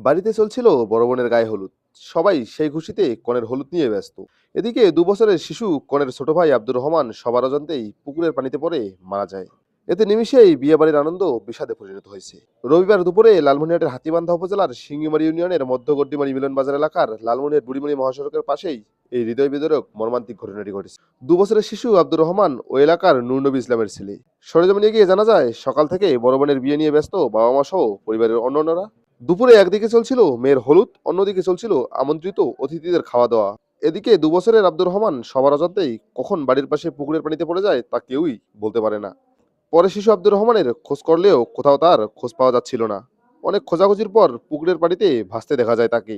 বাড়িতে চলছিল বড় বোনের গায়ে হলুদ। সবাই সেই খুশিতে কনের হলুদ নিয়ে ব্যস্ত। এদিকে 2 বছরের শিশু কনের ছোট ভাই আব্দুর রহমান সবার অজান্তেই পুকুরের পানিতে পড়ে মারা যায়। এতে নিমিষেই বিয়ে বাড়ির আনন্দ বিষাদে পরিণত হয়েছে। রবিবার দুপুরে লালমনিরহাটের হাতীবান্ধা উপজেলার সিঙ্গিমারি ইউনিয়নের মধ্যগড্ডিমারি মিলন বাজার এলাকার লালমনিরহাট বুড়িমারি মহাসড়কের পাশেই এই হৃদয় বিদারক মর্মান্তিক ঘটনাটি ঘটেছে। 2 বছরের শিশু আব্দুর রহমান ও এলাকার নূর নবী ইসলামের ছেলে। সরেজমিনে গিয়ে জানা যায়, সকাল থেকে বড় বোনের বিয়ে নিয়ে ব্যস্ত বাবা মা সহ পরিবারের অন্যান্যরা। দুপুরে একদিকে চলছিল মেয়ের হলুদ, অন্যদিকে চলছিল আমন্ত্রিত অতিথিদের খাওয়া দাওয়া। এদিকে 2 বছরের আব্দুর রহমান সবার অজান্তেই কখন বাড়ির পাশে পুকুরের পানিতে পড়ে যায় তা কেউই বলতে পারে না। পরে শিশু আব্দুর রহমানের খোঁজ করলেও কোথাও তার খোঁজ পাওয়া যাচ্ছিল না। অনেক খোঁজাখুঁজির পর পুকুরের পানিতে ভাসতে দেখা যায় তাকে।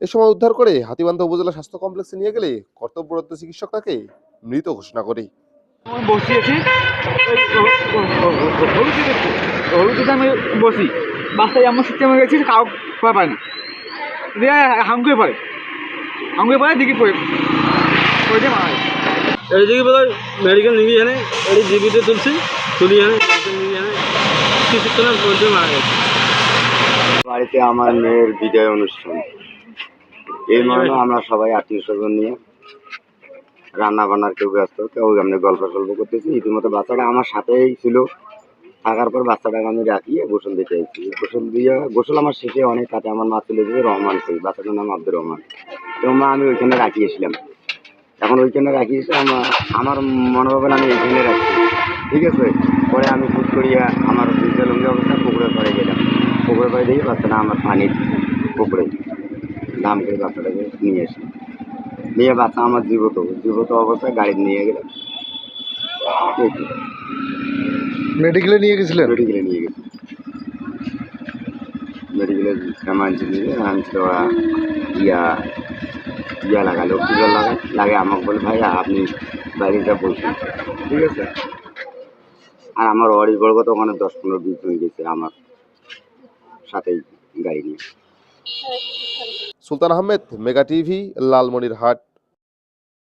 এ সময় উদ্ধার করে হাতীবান্ধা উপজেলা স্বাস্থ্য কমপ্লেক্সে নিয়ে গেলে কর্তব্যরত চিকিৎসক তাকে মৃত ঘোষণা করে। আমি বসিয়েছি হলুদ দেখছি, হলুদ আমি বসি বাচ্চা এমন সিস্টেমে গেছি কাউ পায় না, দিয়ে হামগুয়ে পড়ে দিকে পড়ে দিয়ে মারা গেছে। এইদিকে বোধ হয় মেডিকেল নিয়ে জানে, এটি জীবিত তুলি জানে মেডিকেল নিয়ে জানে, কিছুক্ষণের মধ্যে মারা গেছে। বাড়িতে আমার মেয়ের বিদায় অনুষ্ঠান, এই মর্মে আমরা সবাই আত্মীয় স্বজন নিয়ে রান্না বান্নার কেউ ব্যস্ত, কেউ এমনি গল্প সল্প করতেছি। ইতিমধ্যে বাচ্চাটা আমার সাথেই ছিল, থাকার পর বাচ্চাটাকে আমি রাখিয়ে গোসল দিতে চাইছি। গোসল আমার শেষে অনেক কাছে আমার মা ছিল যে রহমান কই, বাচ্চাটার নাম আব্দুর রহমান। তো মা আমি ওইখানে রাখিয়েছিলাম, এখন ওইখানে রাখিয়েছি আমার মনে হবে আমি এইখানে রাখছি, ঠিক আছে। পরে আমি ফুট করিয়া আমার ভিজা লুঙ্গি অবস্থা পুকুরে পরে গেলাম, পুকুরে পরে দেখি বাচ্চাটা আমার পানির পুকুরে দাম করে বাচ্চাটাকে নিয়ে এসে নিয়ে বাচ্চা আমার জীবত অবস্থায় গাড়ি নিয়ে গেলাম, মেডিকেলে নিয়ে গেছিলেন? মেডিকেলে নিয়ে গেছি, মেডিকেলে আনছি নিয়ে আনছি। ওরা ইয়া লাগালো, কুলার লাগে আমাকে বলে ভাই আপনি বাইরেটা বলছেন, ঠিক আছে। আর আমার অরিস বর্গ তো ওখানে 10-15-20 জন গেছে আমার সাথেই গাড়ি নিয়ে। সুলতান আহমেদ, মেগা টিভি, লালমনিরহাট।